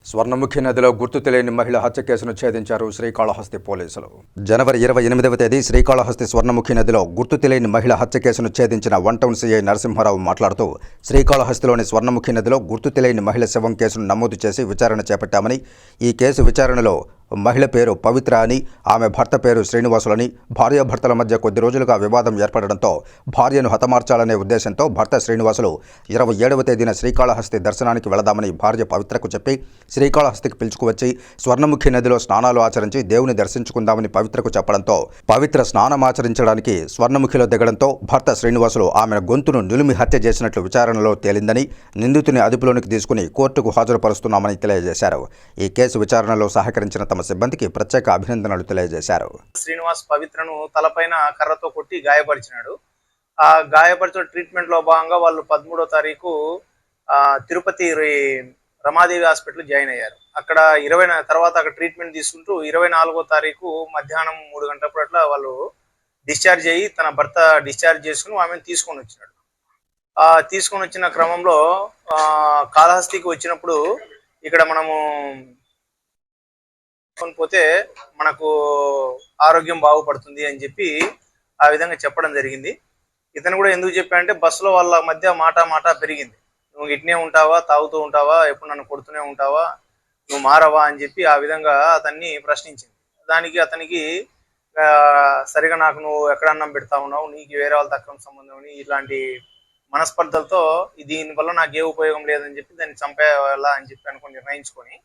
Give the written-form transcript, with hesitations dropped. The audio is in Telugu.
స్వర్ణముఖి నదిలో గుర్తు తెలియని మహిళ హత్య కేసును ఛేదించారు శ్రీకాళహస్తి పోలీసులు. జనవరి 28వ తేదీ శ్రీకాళహస్తి స్వర్ణముఖి నదిలో గుర్తు తెలియని మహిళ హత్య కేసును ఛేదించిన వన్ టౌన్ సీఐ నరసింహారావు మాట్లాడుతూ, శ్రీకాళహస్తిలోని స్వర్ణముఖి నదిలో గుర్తు తెలియని మహిళ శవం కేసును నమోదు చేసి విచారణ చేపట్టామని, ఈ కేసు విచారణలో మహిళ పేరు పవిత్ర అని, ఆమె భర్త పేరు శ్రీనివాసులని, భార్యాభర్తల మధ్య కొద్ది రోజులుగా వివాదం ఏర్పడడంతో భార్యను హతమార్చాలనే ఉద్దేశంతో భర్త శ్రీనివాసులు 27వ తేదీన శ్రీకాళహస్తి దర్శనానికి వెళదామని భార్య పవిత్రకు చెప్పి శ్రీకాళహస్తికి పిలుచుకువచ్చి స్వర్ణముఖి నదిలో స్నానాలు ఆచరించి దేవుని దర్శించుకుందామని పవిత్రకు చెప్పడంతో పవిత్ర స్నానమాచరించడానికి స్వర్ణముఖిలో దిగడంతో భర్త శ్రీనివాసులు ఆమె గొంతును నులిమి హత్య చేసినట్లు విచారణలో తేలిందని, నిందితుని అదుపులోనికి తీసుకుని కోర్టుకు హాజరుపరుస్తున్నామని తెలియజేశారు. ఈ కేసు విచారణలో సహకరించిన తమ సిబ్బందికి ప్రత్యేక అభినందనలు తెలియజేశారు. శ్రీనివాస్ పవిత్రను తలపైన కర్రతో కొట్టి గాయపరిచినాడు. ఆ గాయపరిచిన ట్రీట్మెంట్ లో భాగంగా వాళ్ళు 13వ తారీఖు తిరుపతి రమాదేవి హాస్పిటల్ జాయిన్ అయ్యారు. అక్కడ తర్వాత అక్కడ ట్రీట్మెంట్ తీసుకుంటూ 24వ తారీఖు మధ్యాహ్నం 3 గంటలప్పుడు అట్లా వాళ్ళు డిశ్చార్జ్ అయ్యి తన భర్త డిశ్చార్జ్ చేసుకుని ఆమెను తీసుకొని వచ్చినాడు. తీసుకొని వచ్చిన క్రమంలో కాళహస్తికి వచ్చినప్పుడు ఇక్కడ మనము పోతే మనకు ఆరోగ్యం బాగుపడుతుంది అని చెప్పి ఆ విధంగా చెప్పడం జరిగింది. ఇతను కూడా ఎందుకు చెప్పాడంటే బస్సులో వాళ్ళ మధ్య మాట పెరిగింది. నువ్వు ఇట్నే ఉంటావా, తాగుతూ ఉంటావా, ఎప్పుడు నన్ను కొడుతూనే ఉంటావా, నువ్వు మారవా అని చెప్పి ఆ విధంగా అతన్ని ప్రశ్నించింది. దానికి అతనికి సరిగా నాకు నువ్వు ఎక్కడ అన్నం పెడతా ఉన్నావు, నీకు వేరే వాళ్ళతో అక్రమ సంబంధం అని ఇలాంటి మనస్పర్ధలతో దీనివల్ల నాకు ఏ ఉపయోగం లేదని చెప్పి దాన్ని చంపేయాలా అని చెప్పి అనుకుని నిర్ణయించుకొని